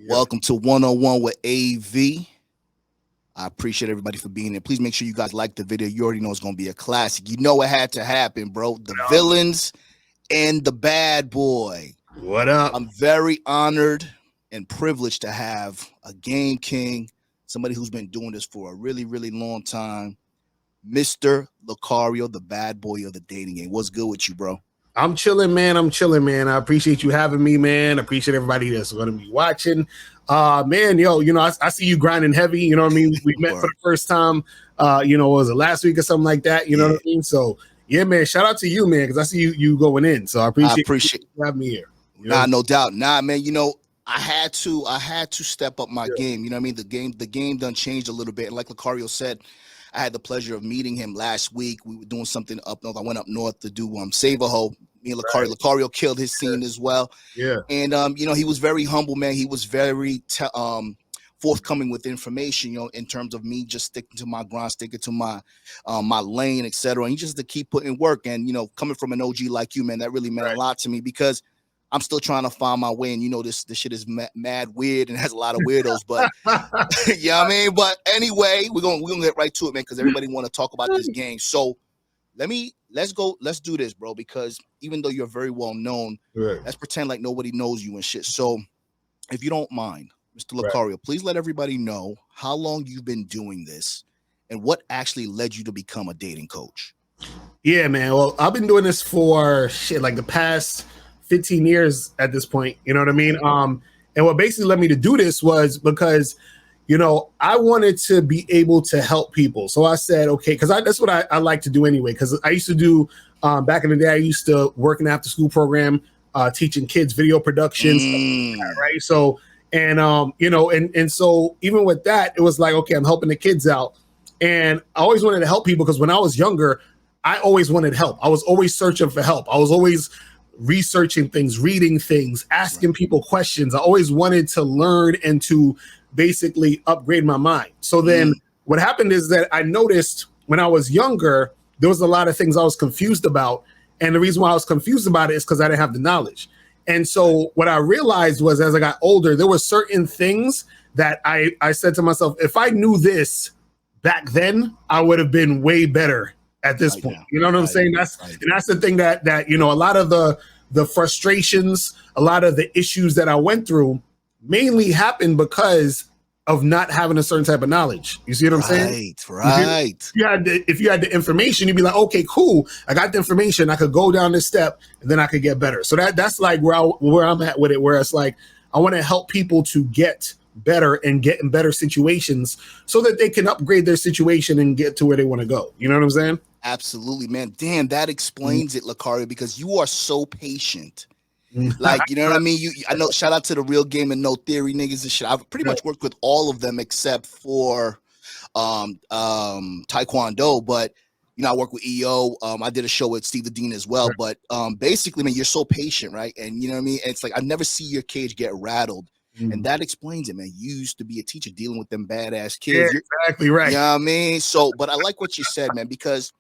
Welcome to 101 with AV. I appreciate everybody for being there. Please make sure you guys like the video. You already know it's going to be a classic. You know it had to happen, bro. The villains and the bad boy. What up? I'm very honored and privileged to have a game king, somebody who's been doing this for a really, really long time, Mr. Locario, the bad boy of the dating game. What's good with you, bro? I'm chilling, man. I appreciate you having me, man. I appreciate everybody that's going to be watching. Man, I see you grinding heavy. You know what I mean? We met for the first time, was it last week or something like that? You know what I mean? So, yeah, man, shout out to you, man, because I see you going in. So I appreciate you having me here. Nah, no doubt. Nah, man, I had to step up my game. You know what I mean? The game done changed a little bit. And like Locario said, I had the pleasure of meeting him last week. We were doing something up north. I went up north to do Save a Hoe. Me and Locario. Right. Locario killed his scene as well. Yeah. And he was very humble, man. He was very forthcoming with information, in terms of me just sticking to my grind, sticking to my my lane, etc. And he just to keep putting work. And coming from an OG like you, man, that really meant a lot to me because I'm still trying to find my way, and this shit is mad weird and has a lot of weirdos, but you know what I mean? But anyway, we're gonna get right to it, man, because everybody want to talk about this game. So let's do this, bro, because even though you're very well known, let's pretend like nobody knows you and shit. So if you don't mind, Mr. Locario, please let everybody know how long you've been doing this and what actually led you to become a dating coach. Yeah, man. Well, I've been doing this for like the past 15 years at this point, you know what I mean? And what basically led me to do this was because, I wanted to be able to help people. So I said, okay, because that's what I like to do anyway. Because I used to do, back in the day, I used to work in an after school program, teaching kids video production, stuff like that, right? So, and so even with that, it was like, okay, I'm helping the kids out. And I always wanted to help people because when I was younger, I always wanted help. I was always searching for help. I was always researching things, reading things, asking people questions. I always wanted to learn and to basically upgrade my mind. So then what happened is that I noticed when I was younger, there was a lot of things I was confused about. And the reason why I was confused about it is because I didn't have the knowledge. And so what I realized was as I got older, there were certain things that I said to myself, if I knew this back then, I would have been way better at this point. You know what I'm saying? And that's the thing that a lot of the frustrations, a lot of the issues that I went through mainly happened because of not having a certain type of knowledge. You see what I'm saying? Right. If you had the information, you'd be like, okay, cool. I got the information. I could go down this step and then I could get better. So that's like where I'm at with it, where it's like, I want to help people to get better and get in better situations so that they can upgrade their situation and get to where they want to go. You know what I'm saying? Absolutely, man. Damn, that explains it, Locario, because you are so patient. Like, you know what I mean? I know, shout out to the Real Game and No Theory niggas and shit. I've pretty much worked with all of them except for Taekwondo, but I work with EO. I did a show with Steve the Dean as well. But basically, man, you're so patient, right? And you know what I mean? It's like I never see your cage get rattled. And that explains it, man. You used to be a teacher dealing with them badass kids. Yeah, exactly right. You know what I mean? So, but I like what you said, man, because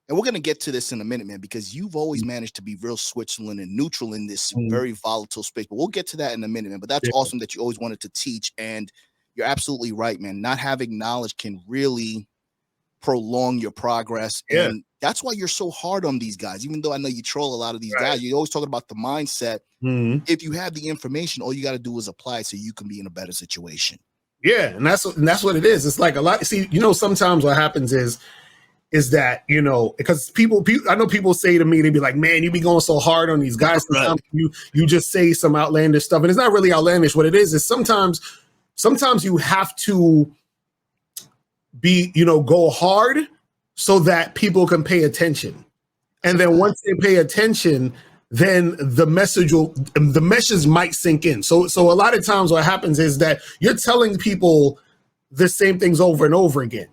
and we're going to get to this in a minute, man, because you've always managed to be real Switzerland and neutral in this very volatile space. But we'll get to that in a minute, man. But that's awesome that you always wanted to teach. And you're absolutely right, man. Not having knowledge can really prolong your progress. And that's why you're so hard on these guys. Even though I know you troll a lot of these guys, you're always talking about the mindset. If you have the information, all you got to do is apply it so you can be in a better situation. Yeah, and that's what it is. It's like a lot. See, sometimes what happens is that, because people, I know people say to me, they be like, man, you be going so hard on these guys. Sometimes you just say some outlandish stuff. And it's not really outlandish. What it is sometimes you have to be, go hard so that people can pay attention. And then once they pay attention, then the message might sink in. So a lot of times what happens is that you're telling people the same things over and over again.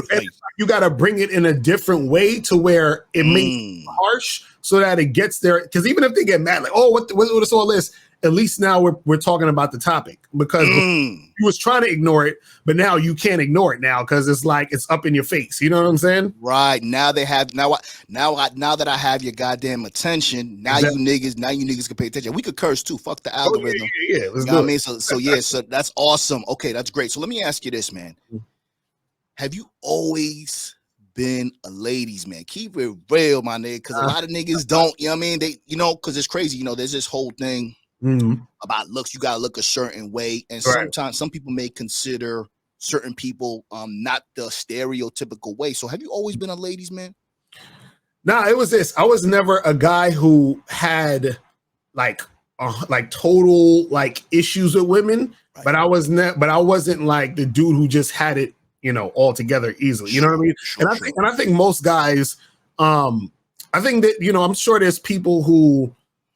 Right. You got to bring it in a different way to where it makes it harsh so that it gets there. Because even if they get mad, like, oh, what is all this? at least now we're talking about the topic, because you was trying to ignore it, but now you can't ignore it now because it's like it's up in your face. You know what I'm saying? Right. Now they have now that I have your goddamn attention, now Exactly. you niggas can pay attention. We could curse too. Fuck the Oh, algorithm. yeah. Let's You know do what I it. mean? So that's awesome. Okay, that's great. So let me ask you this, man. Have you always been a ladies man? Keep it real, my nigga, because a lot of niggas don't, you know what I mean? They, because it's crazy, there's this whole thing about looks. You gotta look a certain way. And sometimes some people may consider certain people not the stereotypical way. So have you always been a ladies man? Nah, it was this. I was never a guy who had like total like issues with women, but I wasn't like the dude who just had it, all together easily. You know what I mean? And I think most guys, I think that, I'm sure there's people who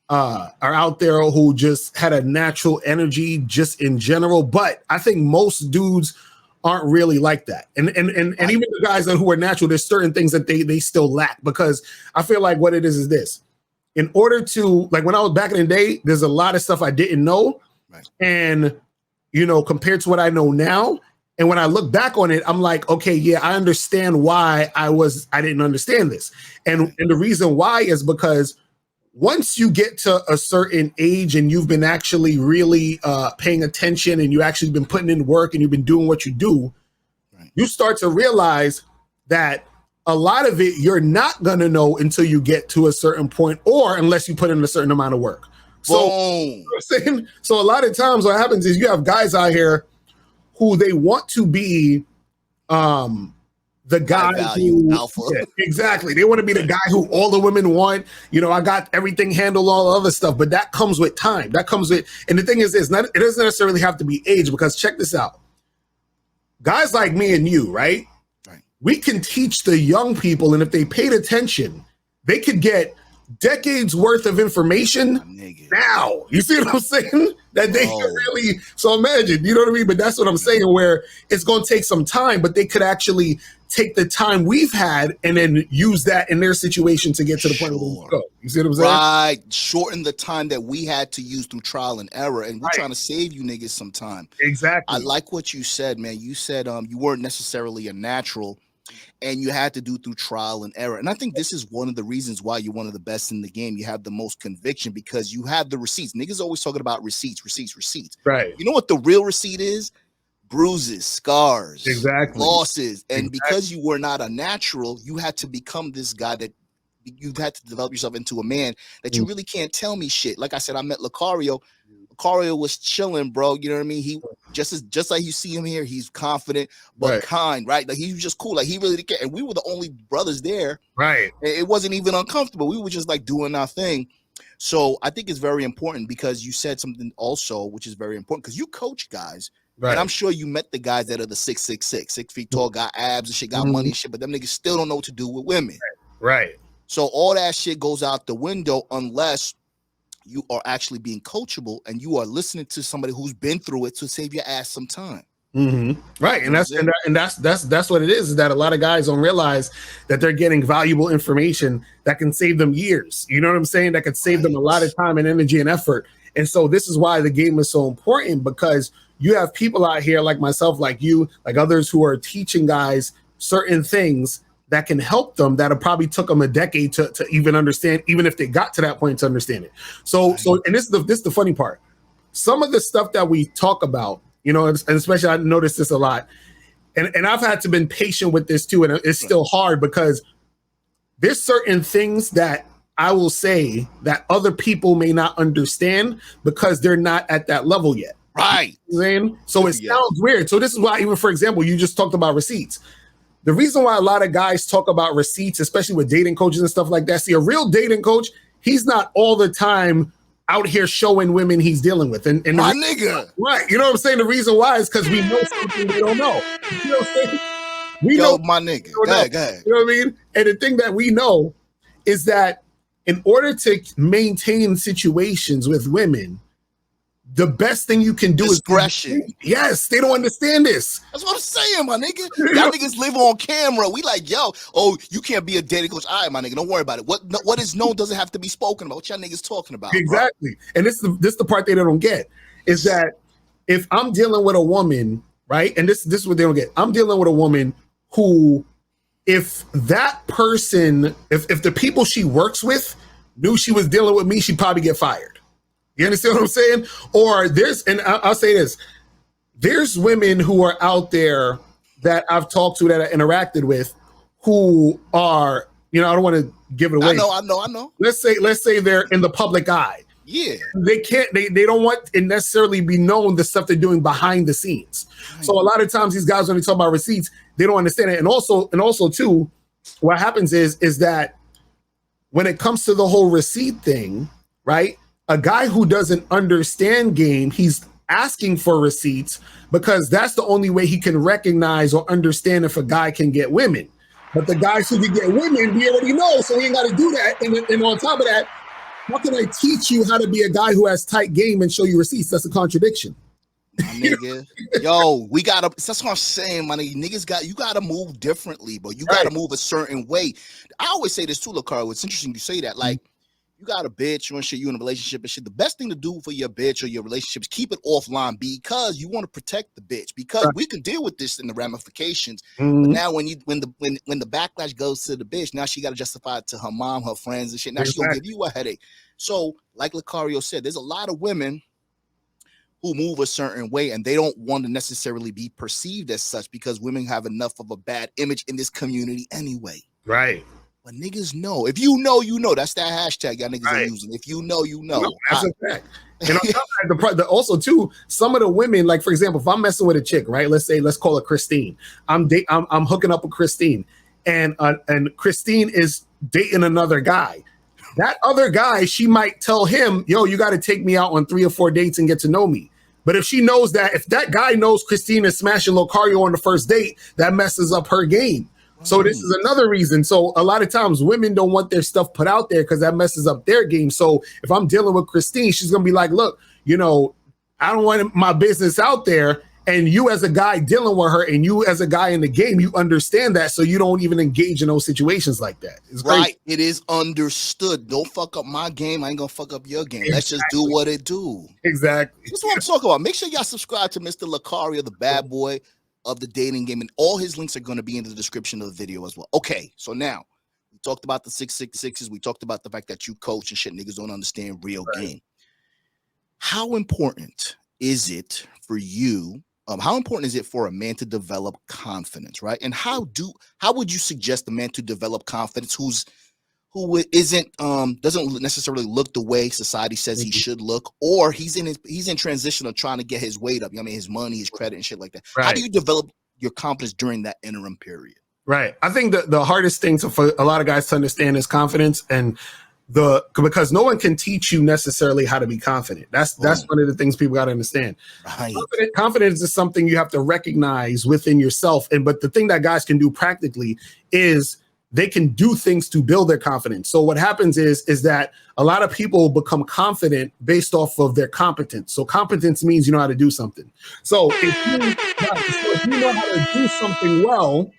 are out there who just had a natural energy just in general, but I think most dudes aren't really like that. And even the guys who are natural, there's certain things that they still lack, because I feel like what it is this. In order to, like, when I was back in the day, there's a lot of stuff I didn't know. Right. And, compared to what I know now, and when I look back on it, I'm like, okay, yeah, I understand why I didn't understand this. And the reason why is because once you get to a certain age and you've been actually really paying attention, and you actually been putting in work, and you've been doing what you do, you start to realize that a lot of it you're not going to know until you get to a certain point, or unless you put in a certain amount of work. So, so a lot of times what happens is you have guys out here who they want to be the guy who alpha. Yeah, exactly. They want to be the guy who all the women want. I got everything handled, all the other stuff, but that comes with time. That comes with, and the thing is this, it doesn't necessarily have to be age, because check this out. Guys like me and you, right? We can teach the young people, and if they paid attention, they could get decades worth of information now. You see what I'm saying? That they can really, so imagine, you know what I mean? But that's what I'm saying, where it's going to take some time, but they could actually take the time we've had and then use that in their situation to get to the point where we go. You see what I'm saying? Right. Shorten the time that we had to use through trial and error. And we're trying to save you niggas some time. Exactly. I like what you said, man. You said you weren't necessarily a natural, and you had to do through trial and error. And I think this is one of the reasons why you're one of the best in the game. You have the most conviction because you have the receipts. Niggas always talking about receipts. Right. You know what the real receipt is? Bruises, scars, losses. And because you were not a natural, you had to become this guy that you had to develop yourself into a man that you really can't tell me shit. Like I said, I met Locario. Locario was chilling, bro. You know what I mean? He just like you see him here, he's confident but kind, right? Like he was just cool. Like he really didn't care. And we were the only brothers there. Right. It wasn't even uncomfortable. We were just like doing our thing. So I think it's very important because you said something also, which is very important because you coach guys. Right. And I'm sure you met the guys that are the 6'6", 6 feet tall, got abs and shit, got money and shit, but them niggas still don't know what to do with women. Right. So all that shit goes out the window unless you are actually being coachable and you are listening to somebody who's been through it to save your ass some time. Right. And that's what it is that a lot of guys don't realize that they're getting valuable information that can save them years. You know what I'm saying? That could save them a lot of time and energy and effort. And so this is why the game is so important, because you have people out here like myself, like you, like others who are teaching guys certain things that can help them that it probably took them a decade to even understand, even if they got to that point to understand it. So and this is the funny part. Some of the stuff that we talk about, and especially I noticed this a lot, and I've had to been patient with this too, and it's still hard because there's certain things that I will say that other people may not understand because they're not at that level yet. Right. You know what I mean? So it sounds weird. So this is why, even for example, you just talked about receipts. The reason why a lot of guys talk about receipts, especially with dating coaches and stuff like that, see, a real dating coach, he's not all the time out here showing women he's dealing with. And my nigga. Right. You know what I'm saying? The reason why is because we know something they don't know. You know what I'm saying? We know my nigga. Go ahead. You know what I mean? And the thing that we know is that in order to maintain situations with women, the best thing you can do discretion. Yes, they don't understand this. That's what I'm saying, my nigga. Y'all niggas live on camera. We like, yo, oh, you can't be a dating coach. All right, my nigga, don't worry about it. What is known doesn't have to be spoken about. What y'all niggas talking about? Exactly. Bro? And this is the part they don't get is that if I'm dealing with a woman, right? And this is what they don't get. I'm dealing with a woman who, if that person, if the people she works with knew she was dealing with me, she'd probably get fired. You understand what I'm saying? Or and I'll say this, there's women who are out there that I've talked to, that I interacted with, who are, I don't want to give it away. I know. Let's say they're in the public eye. Yeah. They don't want it necessarily be known the stuff they're doing behind the scenes. Right. So a lot of times these guys, when they talk about receipts, they don't understand it. And also too, what happens is that when it comes to the whole receipt thing, right? A guy who doesn't understand game, he's asking for receipts because that's the only way he can recognize or understand if a guy can get women. But the guys who can get women, we already know, so we ain't got to do that. And on top of that, how can I teach you how to be a guy who has tight game and show you receipts? That's a contradiction. My nigga. Yo, that's what I'm saying, my nigga. You gotta move differently, but you gotta move a certain way. I always say this too, Locario. It's interesting you say that. Like, you got a bitch, you in a relationship and shit. The best thing to do for your bitch or your relationship is keep it offline, because you want to protect the bitch, because we can deal with this in the ramifications. Mm-hmm. But now when the backlash goes to the bitch, now she got to justify it to her mom, her friends and shit. Now she gonna give you a headache. So like Locario said, there's a lot of women who move a certain way and they don't want to necessarily be perceived as such, because women have enough of a bad image in this community anyway. Right. But niggas know. If you know, you know. That's that hashtag y'all niggas are using. If you know, you know. That's a fact. And also too, some of the women, like for example, if I'm messing with a chick, right? Let's call her Christine. I'm hooking up with Christine, and Christine is dating another guy. That other guy, she might tell him, yo, you got to take me out on 3 or 4 dates and get to know me. But if that guy knows Christine is smashing Locario on the first date, that messes up her game. So this is another reason. So a lot of times women don't want their stuff put out there because that messes up their game. So if I'm dealing with Christine, she's going to be like, look, I don't want my business out there. And you as a guy dealing with her, and you as a guy in the game, you understand that. So you don't even engage in those situations like that. It's right. Crazy. It is understood. Don't fuck up my game. I ain't going to fuck up your game. Exactly. Let's just do what it do. Exactly. That's what I'm talking about. Make sure y'all subscribe to Mr. Locario, the bad boy of the dating game, and all his links are going to be in the description of the video as well. Okay, so now we talked about the 666s. We talked about the fact that you coach and shit. Niggas don't understand real game. How important is it for you? How important is it for a man to develop confidence, right? And how would you suggest a man to develop confidence who isn't doesn't necessarily look the way society says he should look, or he's in transition of trying to get his weight up, his money, his credit and shit like that. Right. How do you develop your confidence during that interim period? Right. I think the hardest thing for a lot of guys to understand is confidence, and because no one can teach you necessarily how to be confident. That's one of the things people got to understand. Right. Confidence is something you have to recognize within yourself. But the thing that guys can do practically is they can do things to build their confidence. So what happens is that a lot of people become confident based off of their competence. So competence means you know how to do something. So if you know how to do something well,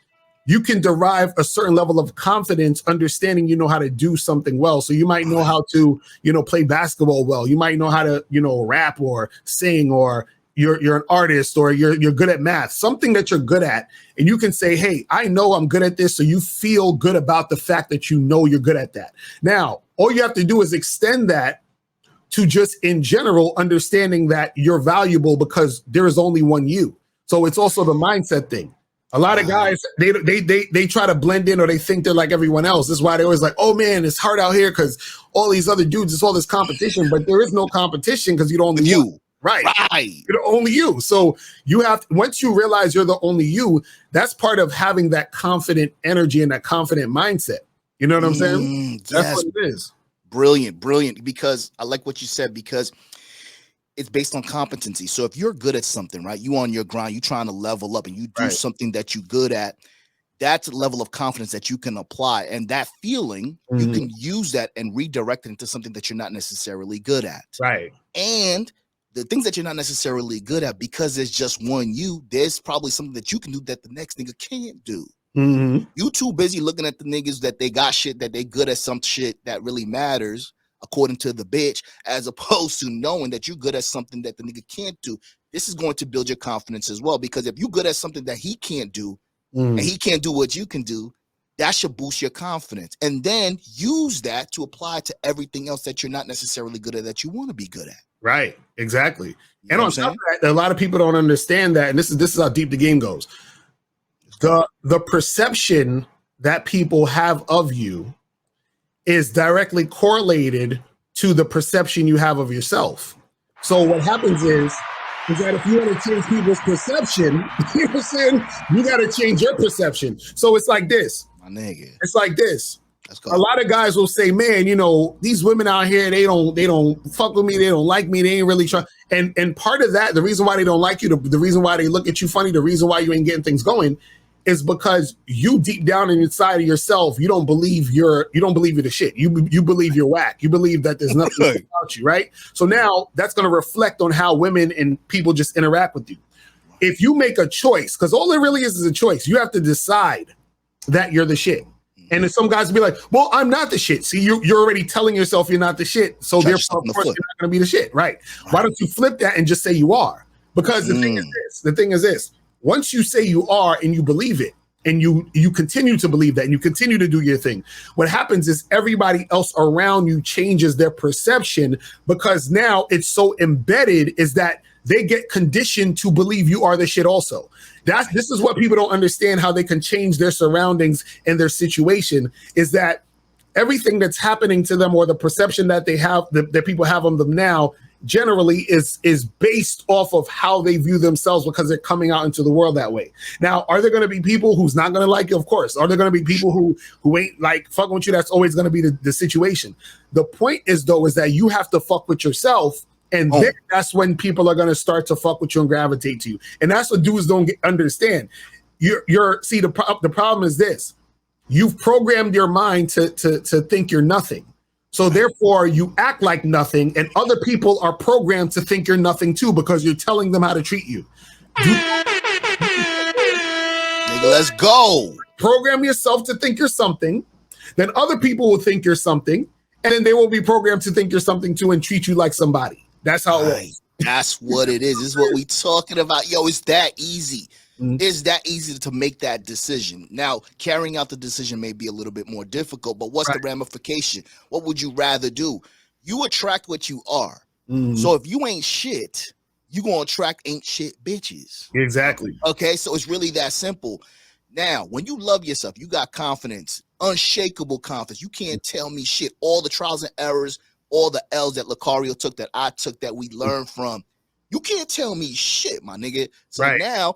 you can derive a certain level of confidence, understanding you know how to do something well. So you might know how to, play basketball well. You might know how to, rap or sing, or you're an artist, or you're good at math, something that you're good at. And you can say, hey, I know I'm good at this. So you feel good about the fact that you know you're good at that. Now, all you have to do is extend that to just in general, understanding that you're valuable because there is only one you. So it's also the mindset thing. A lot of guys, they try to blend in, or they think they're like everyone else. That's why they're always like, oh man, it's hard out here because all these other dudes, it's all this competition. But there is no competition because you're only you. Right. You're only you. So once you realize you're the only you, that's part of having that confident energy and that confident mindset. You know what I'm saying? That's what it is. Brilliant. Because I like what you said, because it's based on competency. So if you're good at something, right, you on your grind, you trying to level up and you do something that you're good at, that's a level of confidence that you can apply. And that feeling, you can use that and redirect it into something that you're not necessarily good at. Right. And the things that you're not necessarily good at, because there's just one you, there's probably something that you can do that the next nigga can't do. Mm-hmm. You too busy looking at the niggas that they got shit, that they good at some shit that really matters according to the bitch, as opposed to knowing that you're good at something that the nigga can't do. This is going to build your confidence as well, because if you're good at something that he can't do, and he can't do what you can do, that should boost your confidence. And then use that to apply to everything else that you're not necessarily good at that you want to be good at. Right, exactly. You And know on top of that, a lot of people don't understand that, and this is how deep the game goes. The perception that people have of you is directly correlated to the perception you have of yourself. So what happens is that if you want to change people's perception, you know what I'm saying? You got to change your perception. So it's like this. My nigga. It's like this. Let's go. A lot of guys will say, man, you know, these women out here, they don't fuck with me. They don't like me. They ain't really trying. And part of that, the reason why they don't like you, the reason why they look at you funny, the reason why you ain't getting things going is because you deep down inside of yourself, you don't believe you're the shit. You believe you're whack. You believe that there's nothing about you, right? So now that's going to reflect on how women and people just interact with you. If you make a choice, because all it really is a choice, you have to decide that you're the shit. And then some guys will be like, well, I'm not the shit. See, you're already telling yourself you're not the shit. So therefore, of course, you're not going to be the shit, right? Why don't you flip that and just say you are? Because the thing is this. Once you say you are and you believe it, and you continue to believe that, and you continue to do your thing, what happens is everybody else around you changes their perception, because now it's so embedded is that they get conditioned to believe you are the shit also. This is what people don't understand, how they can change their surroundings and their situation, is that everything that's happening to them, or the perception that they have, that people have on them now, generally is based off of how they view themselves, because they're coming out into the world that way. Now, are there going to be people who's not going to like you? Of course. Are there going to be people who ain't like fucking with you? That's always going to be the situation. The point is, though, is that you have to fuck with yourself, and then that's when people are going to start to fuck with you and gravitate to you. And that's what dudes don't understand. The problem is this: you've programmed your mind to think you're nothing. So therefore, you act like nothing, and other people are programmed to think you're nothing too, because you're telling them how to treat you. Nigga, let's go. Program yourself to think you're something, then other people will think you're something, and then they will be programmed to think you're something too and treat you like somebody. That's how it works. That's what it is. This is what we talking about. Yo, it's that easy. It's that easy to make that decision. Now, carrying out the decision may be a little bit more difficult, but what's the ramification? What would you rather do? You attract what you are. So if you ain't shit, you gonna attract ain't shit bitches. Exactly. Okay, so it's really that simple. Now, when you love yourself, you got confidence, unshakable confidence. You can't tell me shit. All the trials and errors, all the L's that Locario took, that I took, that we learned from, you can't tell me shit, my nigga. So now,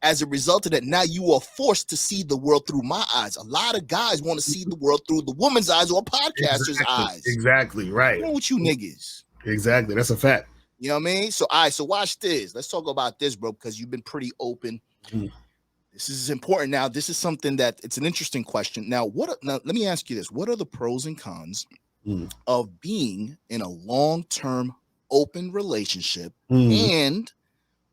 as a result of that, now you are forced to see the world through my eyes. A lot of guys want to see the world through the woman's eyes or a podcaster's eyes. Exactly, right. What's wrong with you niggas? Exactly, that's a fact. You know what I mean? So, so watch this. Let's talk about this, bro, because you've been pretty open. This is important. Now, this is something that, it's an interesting question. Now, let me ask you this. What are the pros and cons of being in a long-term open relationship, and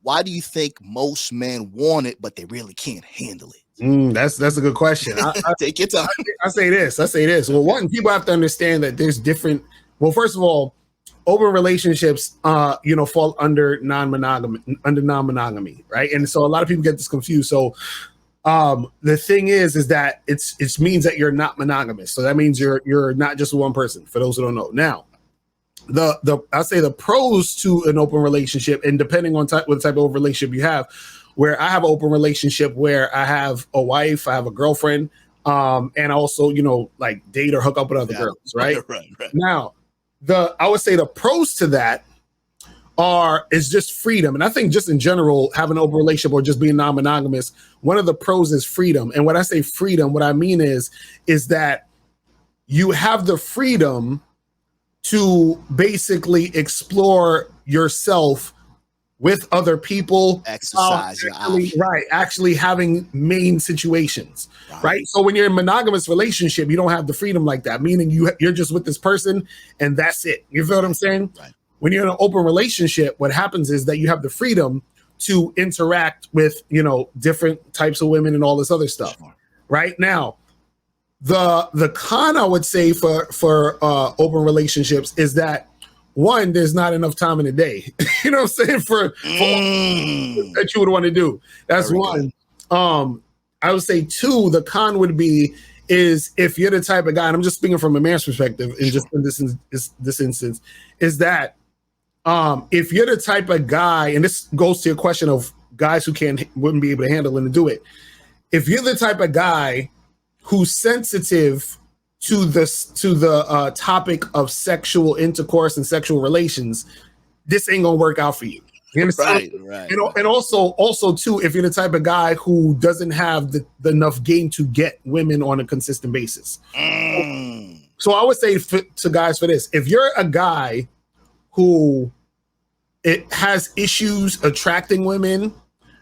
why do you think most men want it, but they really can't handle it? That's a good question. Take your time. I say this. Well, one, people have to understand that there's different. Well, first of all, open relationships, fall under non-monogamy, right? And so a lot of people get this confused. So, the thing is that it means that you're not monogamous. So that means you're not just one person. For those who don't know, now. I say the pros to an open relationship, and depending on what type of relationship you have, where I have an open relationship where I have a wife, I have a girlfriend, and also, like date or hook up with other girls, right? Right. Now, I would say the pros to that is just freedom. And I think just in general, having an open relationship or just being non-monogamous, one of the pros is freedom. And when I say freedom, what I mean is that you have the freedom to basically explore yourself with other people, exercise actually having main situations, right? So when you're in a monogamous relationship, you don't have the freedom like that, meaning you're just with this person and that's it. You feel what I'm saying? Right. when you're in an open relationship, what happens is that you have the freedom to interact with, different types of women and all this other stuff. Sure. Right now, the con I would say for open relationships is that, one, there's not enough time in the day. You know what I'm saying? For that you would want to do. That's Very one. I would say two, the con would be is if you're the type of guy, and I'm just speaking from a man's perspective, and just in this instance, is that if you're the type of guy, and this goes to your question of guys who wouldn't be able to handle it and do it. If you're the type of guy who's sensitive to the topic of sexual intercourse and sexual relations, this ain't gonna work out for you. You understand? Right. And also too, if you're the type of guy who doesn't have the enough game to get women on a consistent basis. So I would say to guys for this, if you're a guy who it has issues attracting women,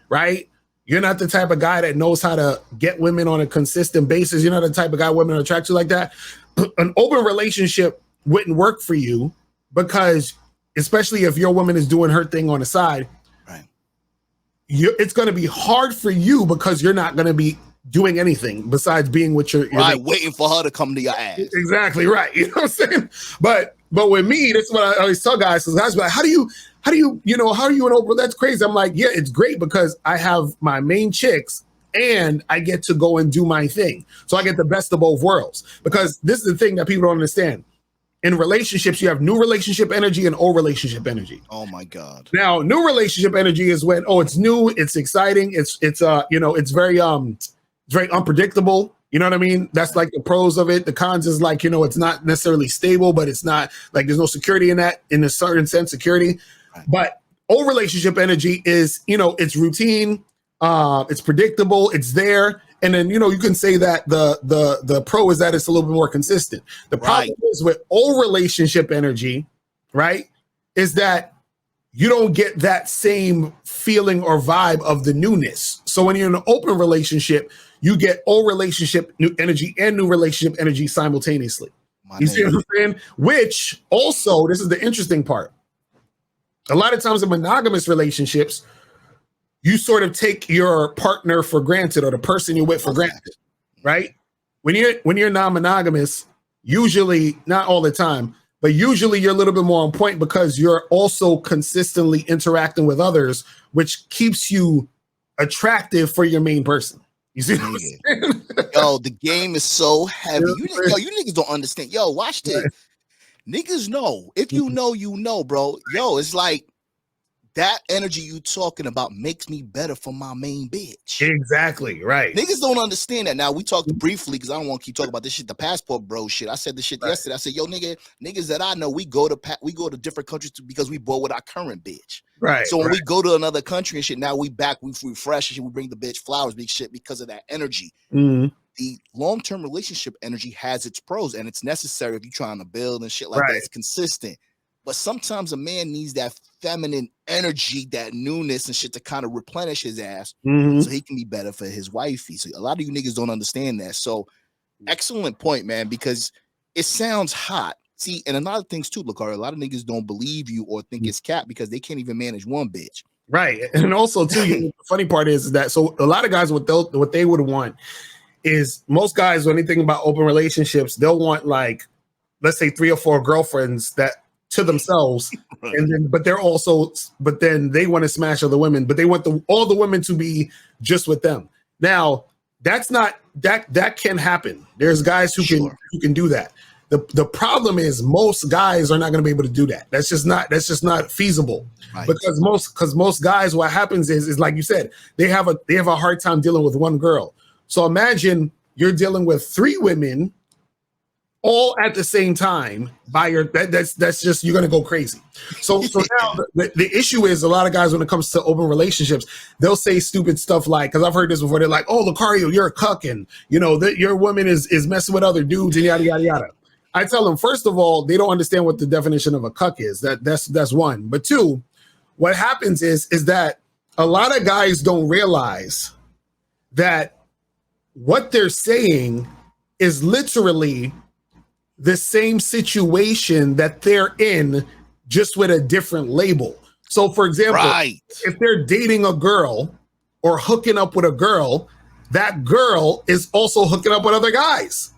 right? You're not the type of guy that knows how to get women on a consistent basis. You're not the type of guy women are attracted to like that. An open relationship wouldn't work for you because, especially if your woman is doing her thing on the side, right? It's going to be hard for you because you're not going to be doing anything besides being with your right, waiting for her to come to your ass. Exactly right. You know what I'm saying? But with me, that's what I always tell guys. So guys be like, how do you an open? That's crazy. I'm like, yeah, it's great because I have my main chicks and I get to go and do my thing. So I get the best of both worlds, because this is the thing that people don't understand. In relationships, you have new relationship energy and old relationship energy. Oh my God. Now, new relationship energy is when, it's new, it's exciting, it's very unpredictable. You know what I mean? That's like the pros of it. The cons is like, it's not necessarily stable, but it's not like there's no security in that, in a certain sense, security. Right. But old relationship energy is, it's routine, it's predictable, it's there. And then, you can say that the pro is that it's a little bit more consistent. The problem is with old relationship energy, right, is that you don't get that same feeling or vibe of the newness. So when you're in an open relationship, you get old relationship new energy and new relationship energy simultaneously. You see what I'm saying? Which also, this is the interesting part. A lot of times in monogamous relationships, you sort of take your partner for granted, or the person you're with for granted, right? When you're non-monogamous, usually, not all the time, but usually you're a little bit more on point because you're also consistently interacting with others, which keeps you attractive for your main person. You see what I'm saying? Yo, the game is so heavy. You niggas don't understand. Yo, watch this. Right. Niggas know. If you know, you know, bro. Yo, it's like that energy you talking about makes me better for my main bitch. Exactly, right. Niggas don't understand that. Now, we talked briefly, because I don't want to keep talking about this shit, the passport bro shit. I said this shit yesterday. I said, yo, niggas that I know, we go to different countries because we bored with our current bitch. Right. So when we go to another country and shit, now we back, we refresh and shit, we bring the bitch flowers, big shit, because of that energy. Mm-hmm. The long-term relationship energy has its pros, and it's necessary if you're trying to build and shit like that. It's consistent. But sometimes a man needs that feminine energy, that newness and shit to kind of replenish his ass, so he can be better for his wifey. So a lot of you niggas don't understand that. So excellent point, man, because it sounds hot. See, and a lot of things too, Locario, a lot of niggas don't believe you or think it's cap because they can't even manage one bitch. Right. And also too, the funny part is that, so a lot of guys, what they would want is, most guys, when they think about open relationships, they'll want, like, let's say 3 or 4 girlfriends that to themselves, and then but then they want to smash other women, but they want all the women to be just with them. Now, that's not that can happen. There's guys who can do that. The problem is most guys are not going to be able to do that. That's just not feasible. Right. Because most guys, what happens is like you said, they have a hard time dealing with one girl. So imagine you're dealing with 3 women all at the same time that's just, you're gonna go crazy. So now the issue is, a lot of guys, when it comes to open relationships, they'll say stupid stuff like, because I've heard this before, they're like, oh, Locario, you're a cuck, and that your woman is messing with other dudes and yada yada yada. I tell them, first of all, they don't understand what the definition of a cuck is. That's one. But 2, what happens is that a lot of guys don't realize that what they're saying is literally the same situation that they're in just with a different label. So, for example, if they're dating a girl or hooking up with a girl, that girl is also hooking up with other guys.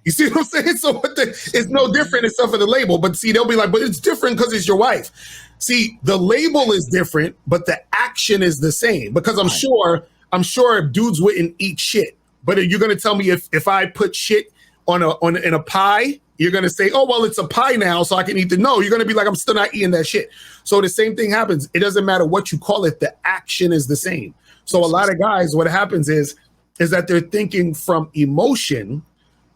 You see what I'm saying? So it's no different except for the label. But see, they'll be like, but it's different because it's your wife. See, the label is different, but the action is the same. Because I'm sure dudes wouldn't eat shit. But you're gonna tell me if I put shit in a pie, you're gonna say, oh well, it's a pie now, so I can eat the. No, you're gonna be like, I'm still not eating that shit. So the same thing happens. It doesn't matter what you call it, the action is the same. So a lot of guys, what happens is that they're thinking from emotion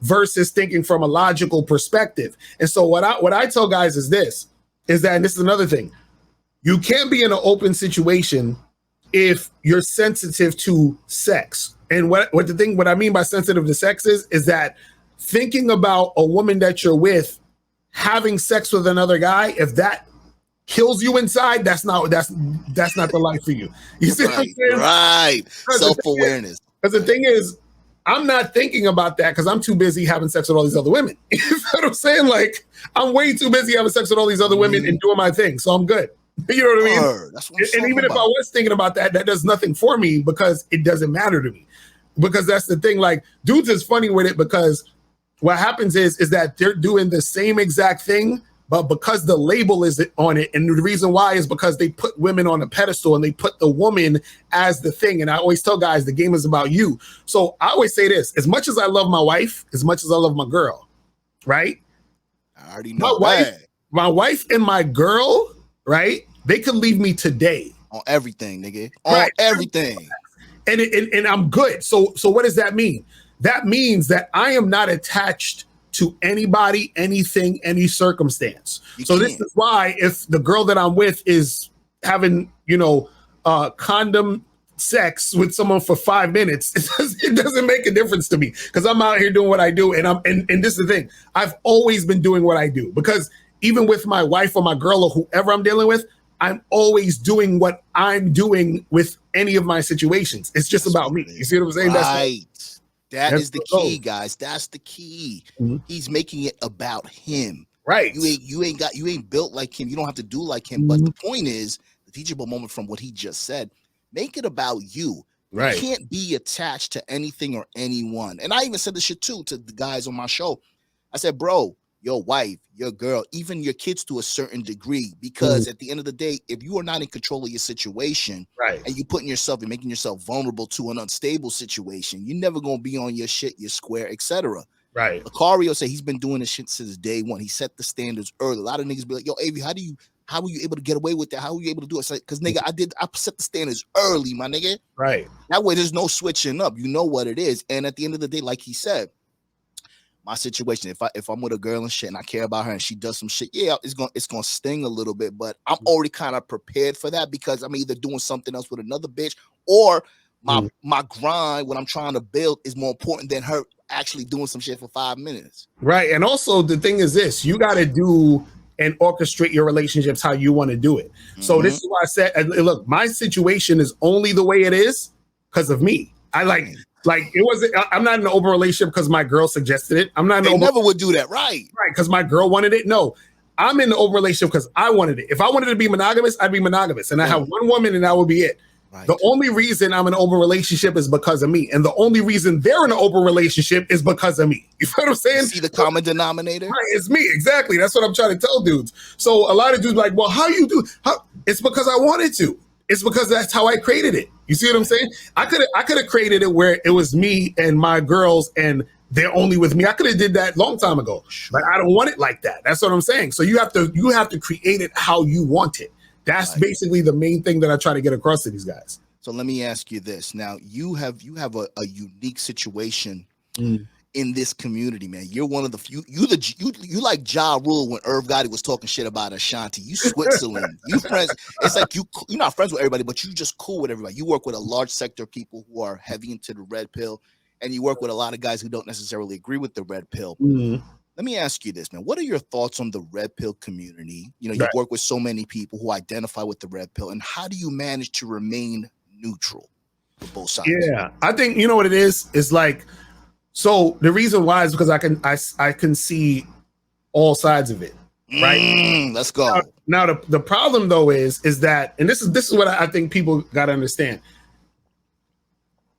versus thinking from a logical perspective. And so what I tell guys is that, and this is another thing, you can't be in an open situation if you're sensitive to sex. And what I mean by sensitive to sex is that thinking about a woman that you're with having sex with another guy, if that kills you inside, that's not the life for you. You see what I'm saying? Right. Self-awareness. Because the thing is, I'm not thinking about that because I'm too busy having sex with all these other women. You know what I'm saying? Like, I'm way too busy having sex with all these other women and doing my thing. So I'm good. You know what I mean? That's what I'm and even if I was thinking about that, that does nothing for me because it doesn't matter to me. Because that's the thing. Like, dudes is funny with it because what happens is that they're doing the same exact thing, but because the label is on it, and the reason why is because they put women on a pedestal and they put the woman as the thing. And I always tell guys, the game is about you. So I always say this, as much as I love my wife, as much as I love my girl, right? I already know my wife and my girl, right? They could leave me today. On everything, nigga. On everything. And I'm good. So what does that mean? That means that I am not attached to anybody, anything, any circumstance. This is why if the girl that I'm with is having, condom sex with someone for 5 minutes, it doesn't make a difference to me because I'm out here doing what I do. And this is the thing. I've always been doing what I do because even with my wife or my girl or whoever I'm dealing with, I'm always doing what I'm doing with any of my situations. It's just about me. You see what I'm saying? Right. That is the key, guys. That's the key. Mm-hmm. He's making it about him. Right. You ain't built like him. You don't have to do like him. Mm-hmm. But the point is, the teachable moment from what he just said, make it about you. Right. You can't be attached to anything or anyone. And I even said this shit too to the guys on my show. I said, bro, your wife, your girl, even your kids to a certain degree, because at the end of the day, if you are not in control of your situation, right, and you putting yourself and making yourself vulnerable to an unstable situation, you're never gonna be on your shit, your square, etc. Right. Locario said he's been doing this shit since day one. He set the standards early. A lot of niggas be like, yo, Avi, how were you able to get away with that? How were you able to do it? Because nigga, I set the standards early, my nigga. Right. That way there's no switching up. You know what it is. And at the end of the day, like he said, my situation, if I'm with a girl and shit and I care about her and she does some shit, yeah, it's gonna sting a little bit, but I'm already kind of prepared for that because I'm either doing something else with another bitch or my grind, what I'm trying to build is more important than her actually doing some shit for 5 minutes. Right. And also the thing is this, you got to do and orchestrate your relationships how you want to do it. So this is why I said, look, my situation is only the way it is because of me. It wasn't. I'm not in an open relationship because my girl suggested it. I'm not. They never would do that, right? Right, because my girl wanted it. No, I'm in an open relationship because I wanted it. If I wanted to be monogamous, I'd be monogamous, and I have one woman, and that would be it. Right. The only reason I'm in an open relationship is because of me, and the only reason they're in an open relationship is because of me. You know what I'm saying? You see the common denominator? Right, it's me exactly. That's what I'm trying to tell dudes. So a lot of dudes are like, well, how you do? It's because I wanted to. It's because that's how I created it. You see what I'm saying? I could have created it where it was me and my girls and they're only with me. I could have did that long time ago, but I don't want it like that. That's what I'm saying. So you have to create it how you want it. That's basically the main thing that I try to get across to these guys. So let me ask you this. Now you have a unique situation in this community, man. You're one of the few. You like Ja Rule when Irv Gotti was talking shit about Ashanti. You Switzerland. You friends. It's like you're not friends with everybody, but you just cool with everybody. You work with a large sector of people who are heavy into the red pill, and you work with a lot of guys who don't necessarily agree with the red pill. Mm-hmm. Let me ask you this, man. What are your thoughts on the red pill community? You work with so many people who identify with the red pill, and how do you manage to remain neutral for both sides? Yeah, I think you know what it is. It's like. So the reason why is because I can see all sides of it. right? Let's go. Now the problem though is that, and this is what I think people got to understand.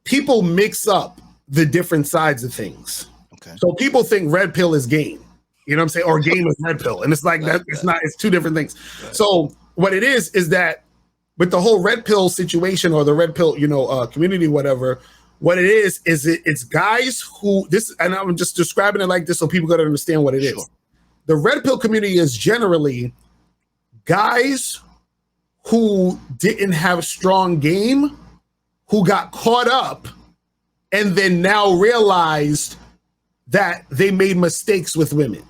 People mix up the different sides of things. Okay. So people think red pill is game. You know what I'm saying? Or game is red pill. And it's like that. It's not. It's two different things. Right. So what it is that with the whole red pill situation or the red pill, community, whatever, what it is it's guys who this, and I'm just describing it like this so people got to understand what it is. The red pill community is generally guys who didn't have strong game, who got caught up, and then now realized that they made mistakes with women.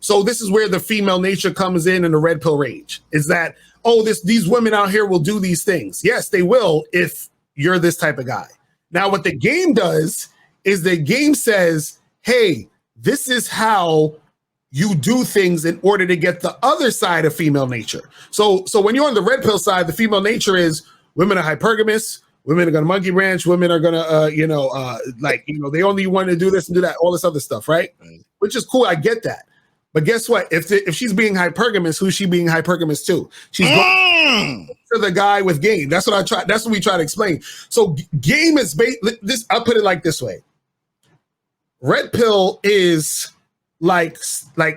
So this is where the female nature comes in and the red pill rage. Is that, these women out here will do these things. Yes, they will if you're this type of guy. Now, what the game does is the game says, hey, this is how you do things in order to get the other side of female nature. So when you're on the red pill side, the female nature is women are hypergamous, women are going to monkey branch, women are going to, they only want to do this and do that, all this other stuff, right? Which is cool. I get that. But guess what? If she's being hypergamous, who's she being hypergamous to? She's going to the guy with game. That's what we try to explain. So game is this. I'll put it like this way. Red pill is like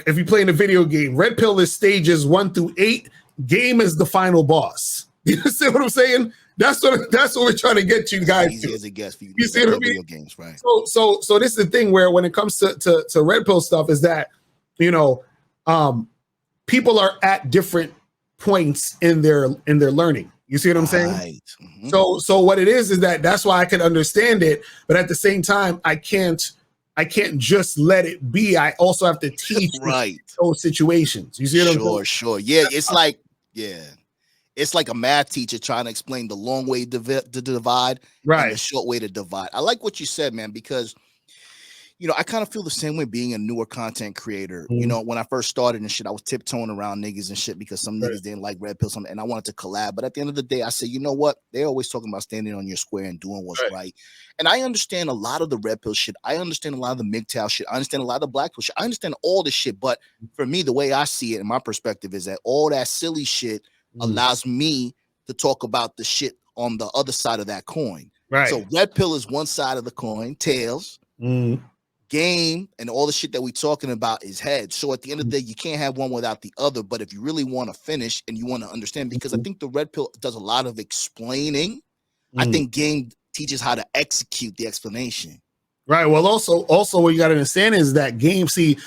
if you play in a video game, red pill is stages 1 through 8. Game is the final boss. You see what I'm saying? That's what we're trying to get you guys easy to. As a guest for you. You see what I mean? Video games, right? So this is the thing where when it comes to red pill stuff is that, people are at different points in their learning. You see what I'm saying? Right. Mm-hmm. So what it is that that's why I can understand it, but at the same time, I can't just let it be. I also have to teach those situations. You see what I'm saying? Sure. Yeah, it's like a math teacher trying to explain the long way to divide and the short way to divide. I like what you said, man, because I kind of feel the same way being a newer content creator. Mm-hmm. When I first started and shit, I was tiptoeing around niggas and shit because some niggas didn't like red pills and I wanted to collab. But at the end of the day, I said, you know what? They're always talking about standing on your square and doing what's right. And I understand a lot of the red pill shit. I understand a lot of the MGTOW shit. I understand a lot of the black pill shit. I understand all this shit. But for me, the way I see it and my perspective is that all that silly shit allows me to talk about the shit on the other side of that coin. Right. So red pill is one side of the coin, tails. Game and all the shit that we're talking about is head. So at the end of the day, you can't have one without the other. But if you really want to finish and you want to understand, because I think the red pill does a lot of explaining. I think game teaches how to execute the explanation. Right. Well, also what you got to understand is that game. See,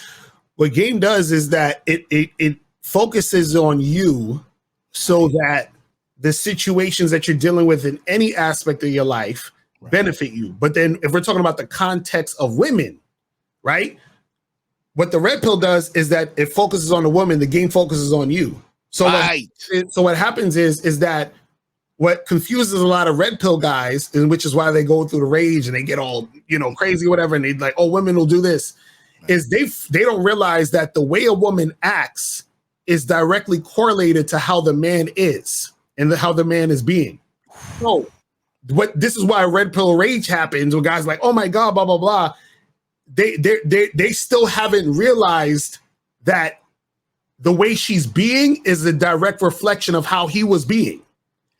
what game does is that it focuses on you so that the situations that you're dealing with in any aspect of your life benefit you. But then if we're talking about the context of women, right? What the red pill does is that it focuses on the woman, the game focuses on you. So what happens is that what confuses a lot of red pill guys, and which is why they go through the rage and they get all, crazy or whatever, and they like, women will do this, is they don't realize that the way a woman acts is directly correlated to how the man is and how the man is being. So this is why red pill rage happens when guys like, oh my God, blah, blah, blah. They still haven't realized that the way she's being is a direct reflection of how he was being.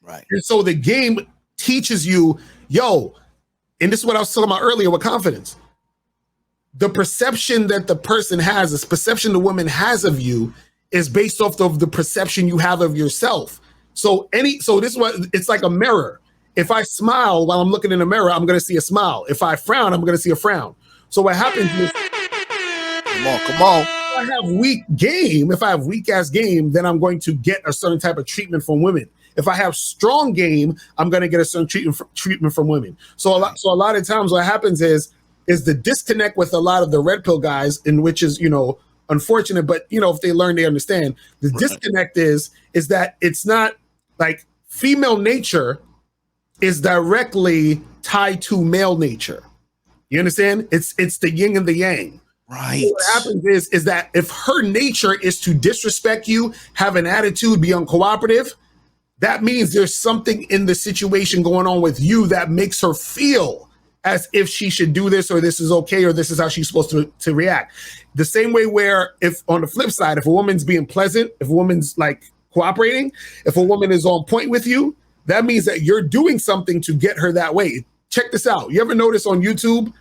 Right. And so the game teaches you, and this is what I was talking about earlier with confidence. The perception that the person has, this perception the woman has of you is based off of the perception you have of yourself. So this is what it's like a mirror. If I smile while I'm looking in a mirror, I'm going to see a smile. If I frown, I'm going to see a frown. So what happens is, come on. If I have weak ass game, then I'm going to get a certain type of treatment from women. If I have strong game, I'm going to get a certain treatment from women. So a lot of times what happens is the disconnect with a lot of the red pill guys, in which is, unfortunate, but if they learn, they understand. The disconnect is that it's not like female nature is directly tied to male nature. You understand? It's the yin and the yang. Right. So what happens is that if her nature is to disrespect you, have an attitude, be uncooperative, that means there's something in the situation going on with you that makes her feel as if she should do this or this is okay or this is how she's supposed to react. The same way where if on the flip side, if a woman's being pleasant, if a woman's like cooperating, if a woman is on point with you, that means that you're doing something to get her that way. Check this out. You ever notice on YouTube,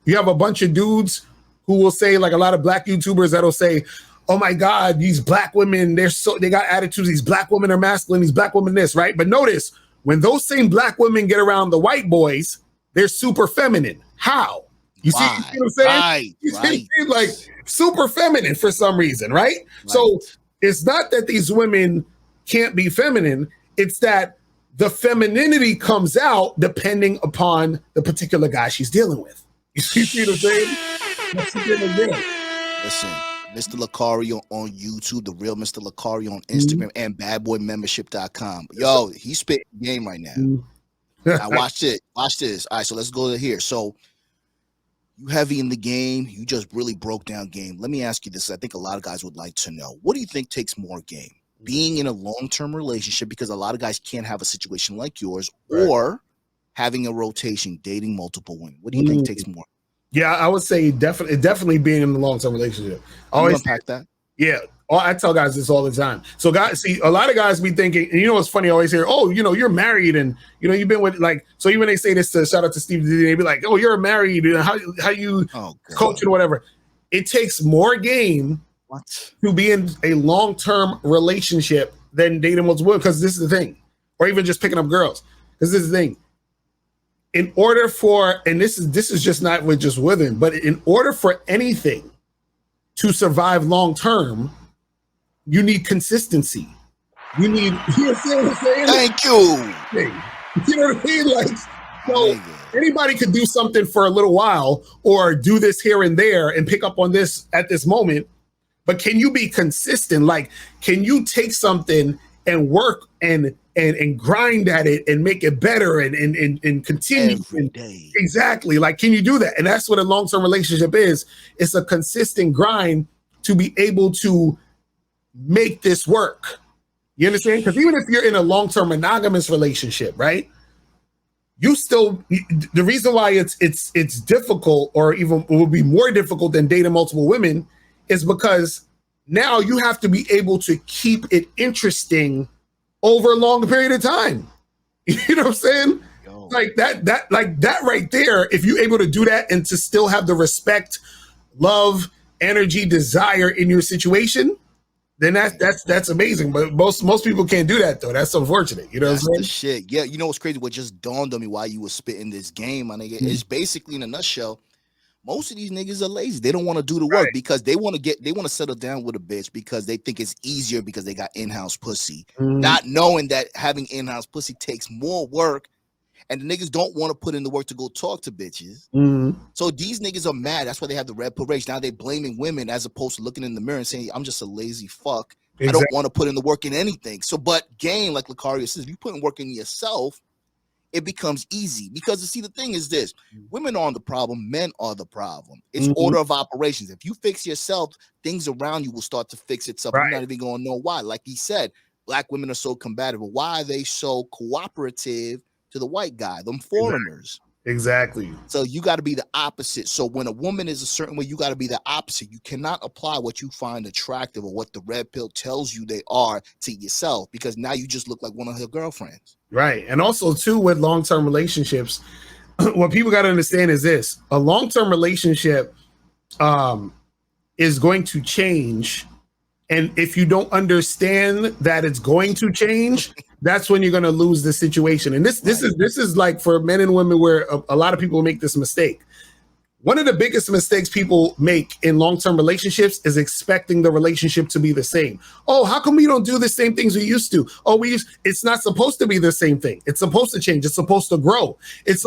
you have a bunch of dudes who will say, like a lot of black YouTubers that'll say, oh my God, these black women, they got attitudes. These black women are masculine. These black women this, right? But notice when those same black women get around the white boys, they're super feminine. How? You see what I'm saying? Right. Like super feminine for some reason, right? So it's not that these women can't be feminine. It's that the femininity comes out depending upon the particular guy she's dealing with. You see what I'm saying? Listen, Mr. Locario on YouTube, the real Mr. Locario on Instagram, and badboymembership.com. Yo, he's spitting the game right now. Now watch it. Watch this. All right, so let's go to here. So you heavy in the game. You just really broke down game. Let me ask you this. I think a lot of guys would like to know. What do you think takes more game? Being in a long-term relationship, because a lot of guys can't have a situation like yours, or having a rotation, dating multiple women. What do you think takes more? Yeah, I would say definitely being in a long-term relationship. Always unpack that. Yeah. I tell guys this all the time. So guys, see, a lot of guys be thinking, and you know what's funny? I always hear, oh, you know, you're married and, you know, you've been with like, so even when they say this shout out to Steve, they be like, oh, you're married. How you coaching or whatever. It takes more game to be in a long-term relationship than dating multiple, because this is the thing, or even just picking up girls. Because this is the thing. In order for, and this is just not with just women, but in order for anything to survive long-term, you need consistency. You need, you know what I'm saying? Thank you. You know what I mean? Like, so anybody could do something for a little while or do this here and there and pick up on this at this moment. But can you be consistent? Like, can you take something and work and grind at it and make it better and continue every day? Exactly. Like, can you do that? And that's what a long-term relationship is. It's a consistent grind to be able to make this work. You understand? Because even if you're in a long-term monogamous relationship, right? You still, the reason why it's difficult, or even it will be more difficult than dating multiple women, is because now you have to be able to keep it interesting over a long period of time. You know what I'm saying? Like that right there, if you're able to do that and to still have the respect, love, energy, desire in your situation, then that's amazing. But most people can't do that though. That's unfortunate. You know what I'm saying? The shit. Yeah, you know what's crazy? What just dawned on me while you were spitting this game, my nigga, is basically in a nutshell, most of these niggas are lazy. They don't want to do the work because they want to settle down with a bitch because they think it's easier because they got in-house pussy. Not knowing that having in-house pussy takes more work, and the niggas don't want to put in the work to go talk to bitches. So these niggas are mad. That's why they have the red parade. Now they're blaming women as opposed to looking in the mirror and saying, I'm just a lazy fuck. Exactly. I don't want to put in the work in anything. So, but game, like Locario says, if you put in work in yourself, it becomes easy. Because, see, the thing is this. Women aren't the problem. Men are the problem. It's order of operations. If you fix yourself, things around you will start to fix itself. You're not even going to know why. Like he said, black women are so combative. Why are they so cooperative to the white guy, them foreigners? Exactly. So you got to be the opposite. So when a woman is a certain way, you got to be the opposite. You cannot apply what you find attractive or what the red pill tells you they are to yourself, because now you just look like one of her girlfriends. Right. And also too, with long-term relationships, what people got to understand is this: a long-term relationship is going to change. And if you don't understand that it's going to change, that's when you're going to lose the situation. And this is like for men and women where a lot of people make this mistake. One of the biggest mistakes people make in long-term relationships is expecting the relationship to be the same. Oh, how come we don't do the same things we used to? Oh, it's not supposed to be the same thing. It's supposed to change. It's supposed to grow. It's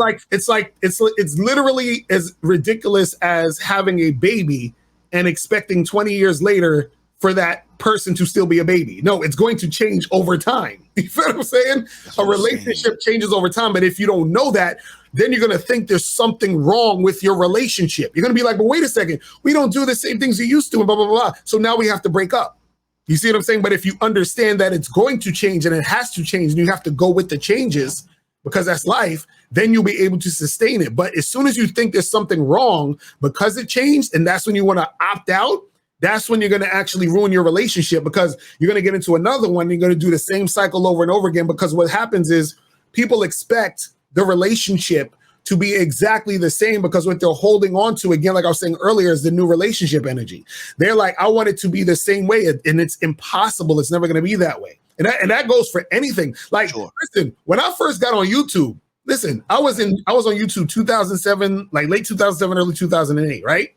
literally as ridiculous as having a baby and expecting 20 years later for that person to still be a baby. No, it's going to change over time. You feel what I'm saying? A relationship changes over time. But if you don't know that, then you're going to think there's something wrong with your relationship. You're going to be like, but wait a second, we don't do the same things we used to, and blah, blah, blah. So now we have to break up. You see what I'm saying? But if you understand that it's going to change and it has to change and you have to go with the changes, because that's life, then you'll be able to sustain it. But as soon as you think there's something wrong because it changed, and that's when you want to opt out, that's when you're going to actually ruin your relationship, because you're going to get into another one. You're going to do the same cycle over and over again, because what happens is people expect the relationship to be exactly the same, because what they're holding on to, again, like I was saying earlier, is the new relationship energy. They're like, I want it to be the same way, and it's impossible. It's never going to be that way. And that goes for anything. Like, listen, when I first got on YouTube, listen, I was on YouTube 2007, like late 2007, early 2008, right?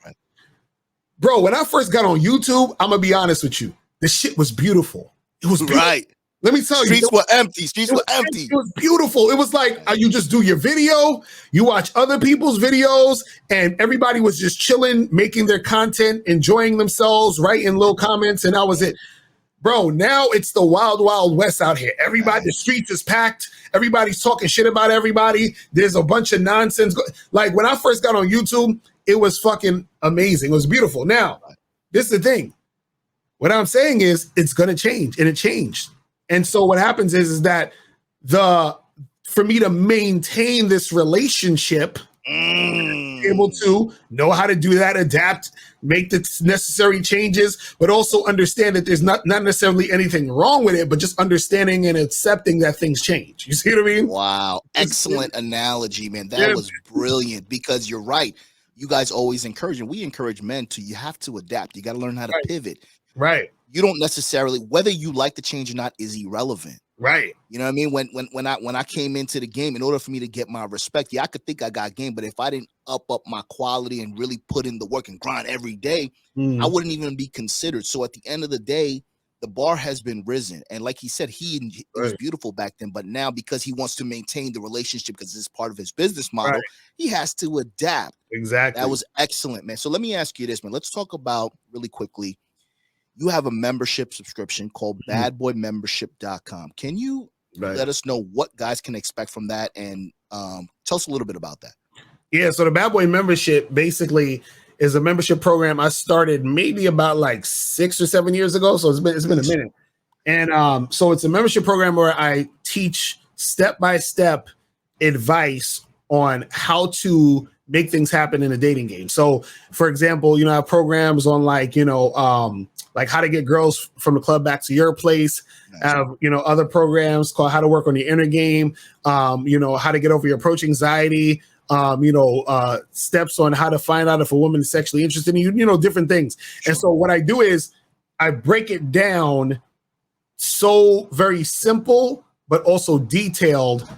Bro, when I first got on YouTube, I'm gonna be honest with you, the shit was beautiful. It was beautiful. Right. Let me tell you, streets were empty. Streets were empty. It was beautiful. It was like you just do your video, you watch other people's videos, and everybody was just chilling, making their content, enjoying themselves, writing little comments, and that was it. Bro, now it's the wild, wild west out here. Everybody, the streets is packed. Everybody's talking shit about everybody. There's a bunch of nonsense. Like when I first got on YouTube, it was fucking amazing. It was beautiful. Now, this is the thing. What I'm saying is it's going to change, and it changed. And so what happens is that for me to maintain this relationship, able to know how to do that, adapt, make the necessary changes, but also understand that there's not necessarily anything wrong with it, but just understanding and accepting that things change. You see what I mean? Wow. Excellent analogy, man. That was brilliant, because you're right. You guys always encourage, and we encourage men to, you have to adapt. You got to learn how to pivot. Right. You don't necessarily, whether you like the change or not is irrelevant. Right. You know what I mean? When I came into the game, in order for me to get my respect, I could think I got game, but if I didn't up my quality and really put in the work and grind every day, I wouldn't even be considered. So at the end of the day, the bar has been risen. And like he said, it was beautiful back then, but now because he wants to maintain the relationship, because it's part of his business model, he has to adapt. Exactly. That was excellent, man. So let me ask you this, man. Let's talk about really quickly. You have a membership subscription called badboymembership.com. Can you let us know what guys can expect from that, and tell us a little bit about that? Yeah, so the Bad Boy Membership basically is a membership program I started maybe about like 6 or 7 years ago. So it's been a minute. And so it's a membership program where I teach step-by-step advice on how to make things happen in a dating game. So for example, I have programs on like how to get girls from the club back to your place. I have, other programs called how to work on the inner game, how to get over your approach anxiety, steps on how to find out if a woman is sexually interested in you, different things. Sure. And so what I do is I break it down so very simple, but also detailed,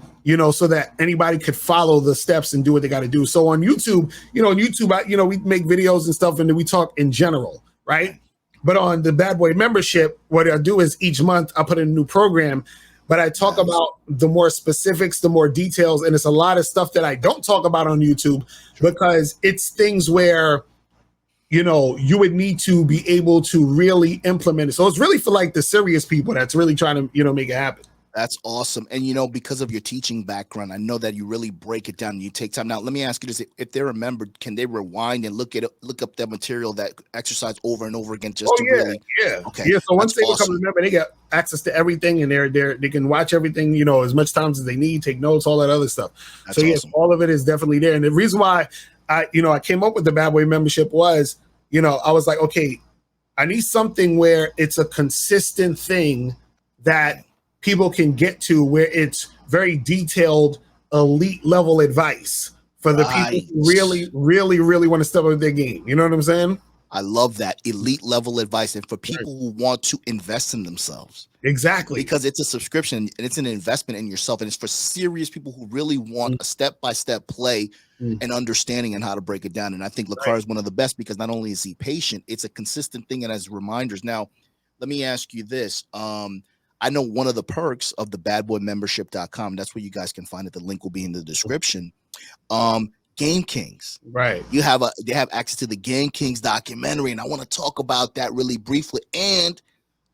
so that anybody could follow the steps and do what they got to do. So on YouTube, we make videos and stuff, and then we talk in general, right? But on the Bad Boy Membership, what I do is each month I put in a new program, but I talk about the more specifics, the more details, and it's a lot of stuff that I don't talk about on YouTube because it's things where, you would need to be able to really implement it. So it's really for like the serious people that's really trying to, make it happen. That's awesome. And, because of your teaching background, I know that you really break it down and you take time. Now, let me ask you this. If they're a member, can they rewind and look up that material, that exercise over and over again just really? Yeah. Okay. Yeah. So once they become a member, they get access to everything, and they can watch everything, as much times as they need, take notes, all that other stuff. That's awesome. All of it is definitely there. And the reason why I came up with the Bad Boy Membership was, I was like, okay, I need something where it's a consistent thing that people can get to, where it's very detailed, elite level advice for the people who really, really, really want to step up their game. You know what I'm saying? I love that. Elite level advice. And for people who want to invest in themselves. Exactly. Because it's a subscription and it's an investment in yourself. And it's for serious people who really want a step-by-step play and understanding and how to break it down. And I think Locario is one of the best, because not only is he patient, it's a consistent thing and has reminders. Now, let me ask you this. I know one of the perks of the badboymembership.com, that's where you guys can find it. The link will be in the description. Game Kings. Right. They have access to the Game Kings documentary, and I want to talk about that really briefly. And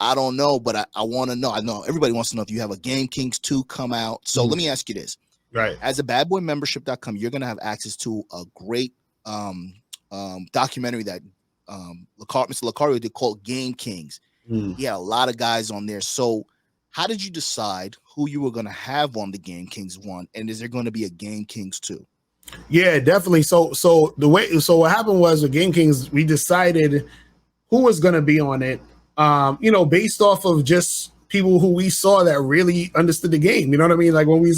I don't know, but I want to know. I know everybody wants to know if you have a Game Kings 2 come out. So let me ask you this. Right. As a badboymembership.com, you're going to have access to a great documentary that Mr. Locario did called Game Kings. He had a lot of guys on there. So how did you decide who you were going to have on the Game Kings 1, and is there going to be a Game Kings 2? Yeah, definitely. So what happened was with Game Kings, we decided who was going to be on it, based off of just people who we saw that really understood the game. You know what I mean? Like when we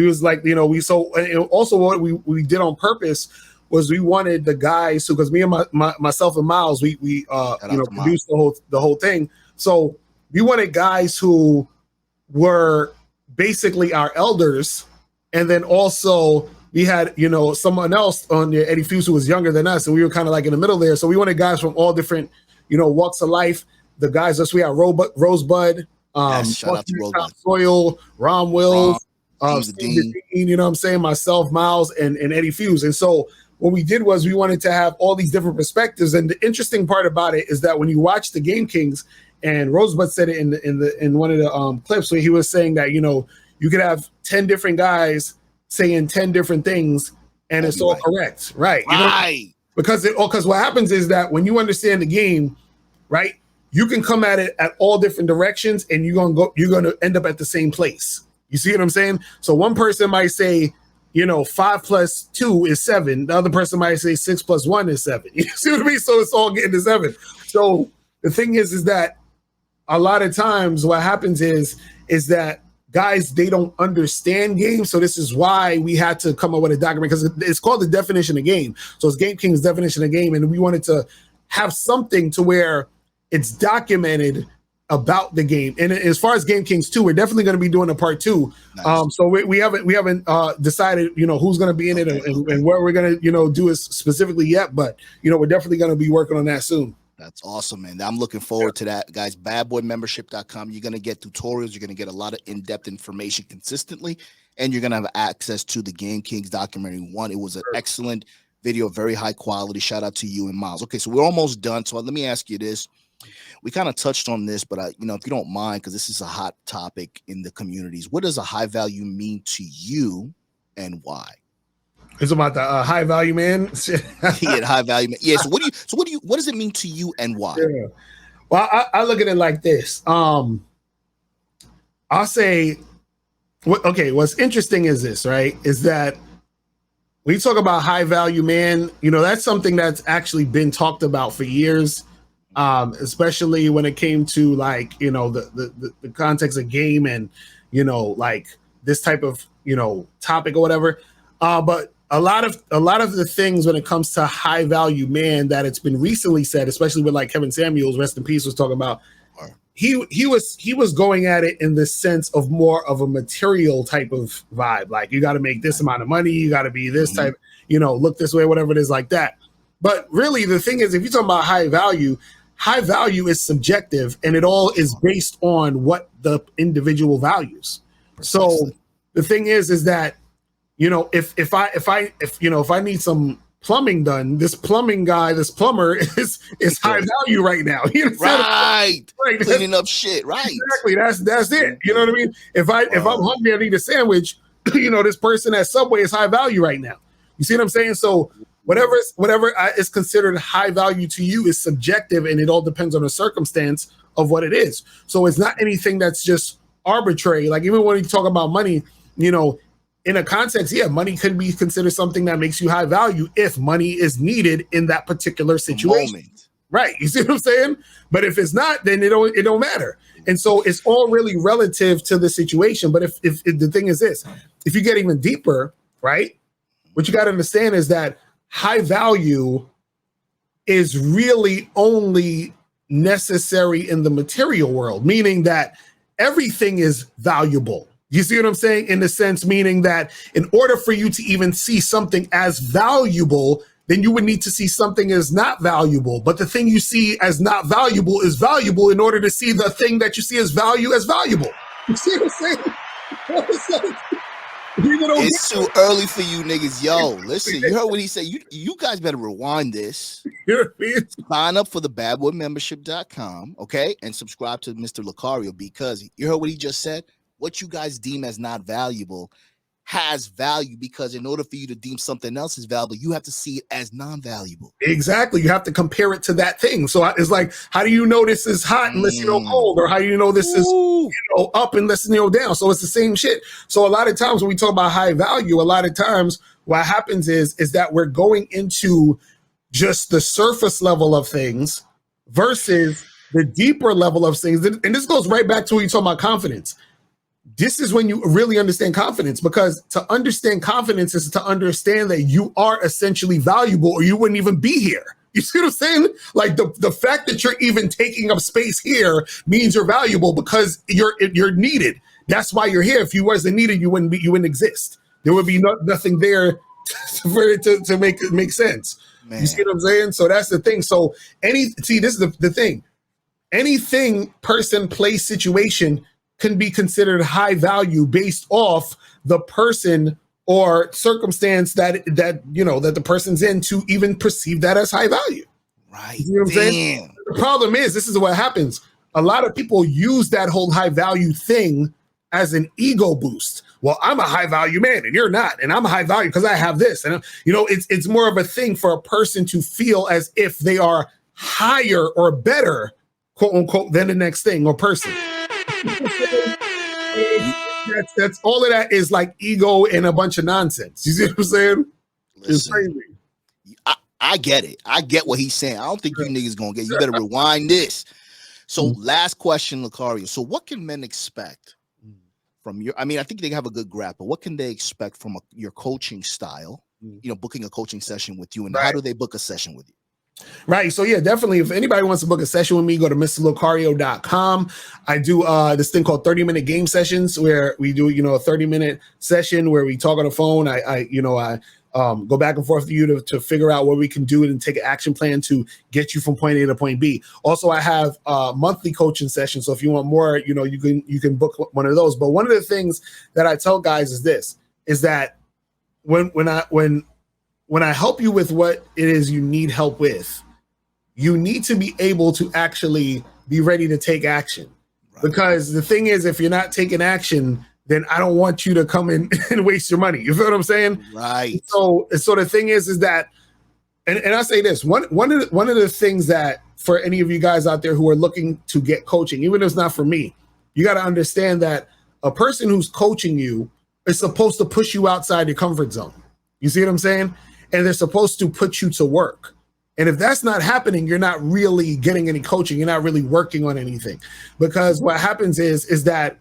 was like, and also what we did on purpose was we wanted the guys who, because me and myself and Miles, we produced the whole thing. So we wanted guys who were basically our elders, and then also we had someone else on there, Eddie Fuse, who was younger than us, and we were kind of like in the middle there. So we wanted guys from all different walks of life. The guys we had Rosebud, shout out to Rosebud, Soil, Rom Wills, Steve Dean, myself, Miles, and Eddie Fuse. And so what we did was we wanted to have all these different perspectives. And the interesting part about it is that when you watch the Game Kings, and Rosebud said it in one of the clips where he was saying that you could have 10 different guys saying 10 different things, and it's all correct, right? Right. Because what happens is that when you understand the game, right, you can come at it at all different directions, and you're gonna end up at the same place. You see what I'm saying? So one person might say, 5 plus 2 is 7. The other person might say 6 plus 1 is 7. You see what I mean? So it's all getting to 7. So the thing is that a lot of times what happens is that guys, they don't understand games. So this is why we had to come up with a document, because it's called the definition of game. So it's Game King's definition of game. And we wanted to have something to where it's documented about the game. And as far as Game Kings 2, we're definitely going to be doing a part 2. Nice. So we haven't decided, who's going to be in it and where we're going to, do it specifically yet. But, we're definitely going to be working on that soon. That's awesome, man. I'm looking forward to that, guys. Badboymembership.com. You're going to get tutorials. You're going to get a lot of in-depth information consistently, and you're going to have access to the Game Kings documentary 1. It was an excellent video, very high quality. Shout out to you and Miles. Okay, so we're almost done. So let me ask you this. We kind of touched on this, but if you don't mind, because this is a hot topic in the communities, what does a high value mean to you and why? It's about the high value man. Yeah, high value man. Yeah. So what does it mean to you and why? Yeah. Well, I look at it like this. I'll say, what's interesting is this, right? Is that when you talk about high value man, that's something that's actually been talked about for years. Especially when it came to the context of game and like this type of topic or whatever. But a lot of the things when it comes to high value man that it's been recently said, especially with like Kevin Samuels, rest in peace, was talking about. He was going at it in the sense of more of a material type of vibe. Like you got to make this amount of money, you got to be this type, look this way, whatever it is like that. But really, the thing is, if you're talking about high value is subjective, and it all is based on what the individual values. Precisely. So the thing is that if I need some plumbing done, this plumber is high value right now. Right. Cleaning up shit. Right. Exactly. That's it. You know what I mean? If I'm hungry, I need a sandwich. This person at Subway is high value right now. You see what I'm saying? So whatever is considered high value to you is subjective, and it all depends on the circumstance of what it is. So it's not anything that's just arbitrary. Like even when you talk about money, in a context, money could be considered something that makes you high value if money is needed in that particular situation. Right. You see what I'm saying? But if it's not, then it don't matter. And so it's all really relative to the situation. But if the thing is this, if you get even deeper, right, what you got to understand is that high value is really only necessary in the material world, meaning that everything is valuable. You see what I'm saying? In the sense, meaning that in order for you to even see something as valuable, then you would need to see something as not valuable. But the thing you see as not valuable is valuable in order to see the thing that you see as value as valuable. You see what I'm saying? It's too early for you niggas. Yo, listen, you heard what he said. You guys better rewind this. Sign up for the badboymembership.com, okay? And subscribe to Mr. Locario, because you heard what he just said. What you guys deem as not valuable has value, because in order for you to deem something else as valuable, you have to see it as non-valuable. Exactly. You have to compare it to that thing. So it's like, how do you know this is hot unless you know cold? Or how do you know this is up unless you know down? So it's the same shit. So a lot of times when we talk about high value, a lot of times what happens is that we're going into just the surface level of things versus the deeper level of things. And this goes right back to when you talk about confidence. This is when you really understand confidence, because to understand confidence is to understand that you are essentially valuable, or you wouldn't even be here. You see what I'm saying? Like the fact that you're even taking up space here means you're valuable, because you're needed. That's why you're here. If you wasn't needed, you wouldn't exist. There would be nothing there for it to make sense. Man. You see what I'm saying? So that's the thing. So this is the thing. Anything, person, place, situation can be considered high value based off the person or circumstance that the person's in to even perceive that as high value. Right. You know what I'm saying? The problem is, this is what happens. A lot of people use that whole high value thing as an ego boost. Well, I'm a high value man and you're not, and I'm a high value because I have this. And it's more of a thing for a person to feel as if they are higher or better, quote unquote, than the next thing or person. That's all of that is like ego and a bunch of nonsense. You see what I'm saying? Listen, it's crazy. I get it. I get what he's saying. I don't think you niggas gonna get. You better rewind this. So last question, Locario. So what can men expect from your? I mean, I think they have a good grasp, but what can they expect from your coaching style? Booking a coaching session with you, and how do they book a session with you? Right. So yeah, definitely. If anybody wants to book a session with me, go to mrlocario.com. I do this thing called 30-minute game sessions, where we do, a 30-minute session where we talk on the phone. I go back and forth with you to figure out what we can do and take an action plan to get you from point A to point B. Also, I have monthly coaching sessions. So if you want more, you can book one of those. But one of the things that I tell guys is that when I help you with what it is you need help with, you need to be able to actually be ready to take action. Right. Because the thing is, if you're not taking action, then I don't want you to come in and waste your money. You feel what I'm saying? Right. So the thing is that, and I say this, one of the things that for any of you guys out there who are looking to get coaching, even if it's not for me, you got to understand that a person who's coaching you is supposed to push you outside your comfort zone. You see what I'm saying? And they're supposed to put you to work. And if that's not happening, you're not really getting any coaching. You're not really working on anything. Because what happens is that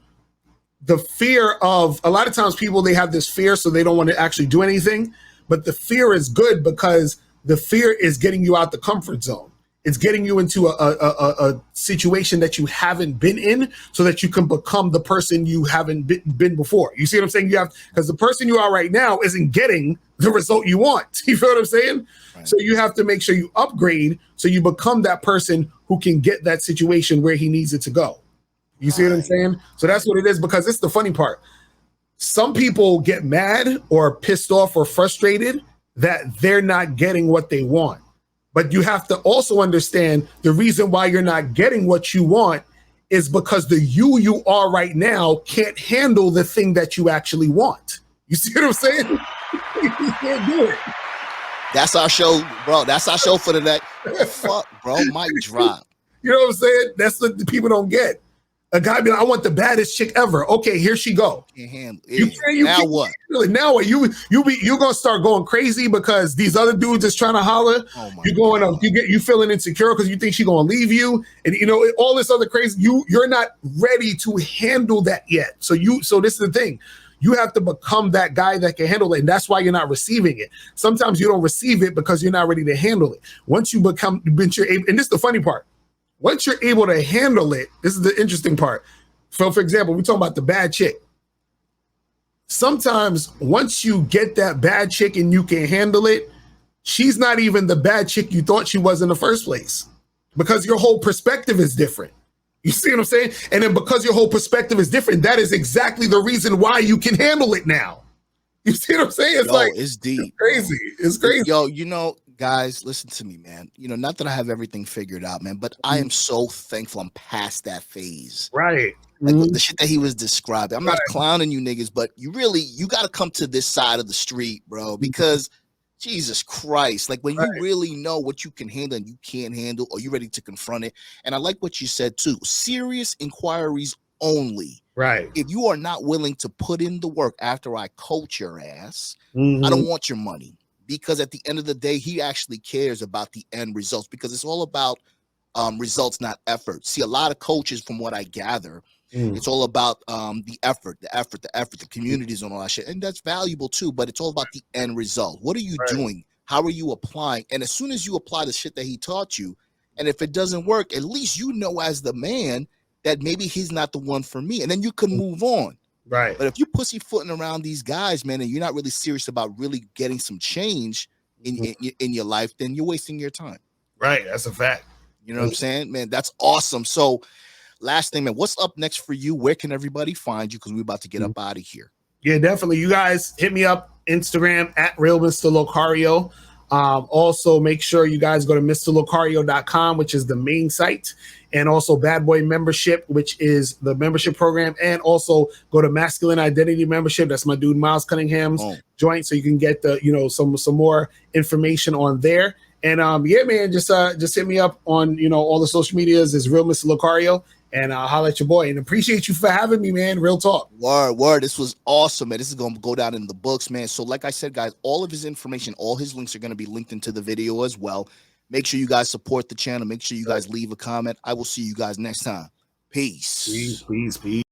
the fear of, a lot of times people, they have this fear, so they don't want to actually do anything. But the fear is good, because the fear is getting you out the comfort zone. It's getting you into a situation that you haven't been in, so that you can become the person you haven't been before. You see what I'm saying? Because the person you are right now isn't getting the result you want. You feel what I'm saying? Right. So you have to make sure you upgrade, so you become that person who can get that situation where he needs it to go. You see what I'm saying? So that's what it is, because it's the funny part. Some people get mad or pissed off or frustrated that they're not getting what they want. But you have to also understand the reason why you're not getting what you want is because the you are right now can't handle the thing that you actually want. You see what I'm saying? You can't do it. That's our show, bro. That's our show for the night. Fuck, bro. Mic drop. You know what I'm saying? That's what the people don't get. A guy be like, I want the baddest chick ever. Okay, here she go. Can't handle it. Now what? Now what? You're gonna start going crazy because these other dudes is trying to holler. Oh my God. You feeling insecure because you think she's gonna leave you, and all this other crazy. You're not ready to handle that yet. So this is the thing. You have to become that guy that can handle it, and that's why you're not receiving it. Sometimes you don't receive it because you're not ready to handle it. Once you become, and this is the funny part. Once you're able to handle it, this is the interesting part. So, for example, we're talking about the bad chick. Sometimes once you get that bad chick and you can handle it, she's not even the bad chick you thought she was in the first place, because your whole perspective is different. You see what I'm saying? And then because your whole perspective is different, that is exactly the reason why you can handle it now. You see what I'm saying? It's it's deep. It's crazy. It's crazy. Yo, guys, listen to me, man. Not that I have everything figured out, man, but I am so thankful I'm past that phase. Right. Like the shit that he was describing. I'm not clowning you niggas, but you got to come to this side of the street, bro, because Jesus Christ, like when you really know what you can handle and you can't handle, or you ready to confront it. And I like what you said too. Serious inquiries only. Right. If you are not willing to put in the work after I coach your ass, Mhm. I don't want your money. Because at the end of the day, he actually cares about the end results, because it's all about results, not effort. See, a lot of coaches, from what I gather, it's all about the effort, the communities and all that shit. And that's valuable too, but it's all about the end result. What are you doing? How are you applying? And as soon as you apply the shit that he taught you, and if it doesn't work, at least you know as the man that maybe he's not the one for me. And then you can move on. Right. But if you're pussyfooting around these guys, man, and you're not really serious about really getting some change in your life, then you're wasting your time. Right. That's a fact. You know what I'm saying, man? That's awesome. So last thing, man, what's up next for you? Where can everybody find you? Because we're about to get up out of here. Yeah, definitely. You guys hit me up Instagram at Real Mr. Locario. Also, make sure you guys go to MrLocario.com, which is the main site, and also Bad Boy Membership, which is the membership program, and also go to Masculine Identity Membership. That's my dude Miles Cunningham's joint, so you can get the some more information on there. And yeah, man, just hit me up on all the social medias is Real Mr. Locario, and I'll holler at your boy. And appreciate you for having me, man. Real talk. Word. This was awesome, man. This is going to go down in the books, man. So like I said, guys, all of his information, all his links are going to be linked into the video as well. Make sure you guys support the channel. Make sure you guys leave a comment. I will see you guys next time. Peace. Peace.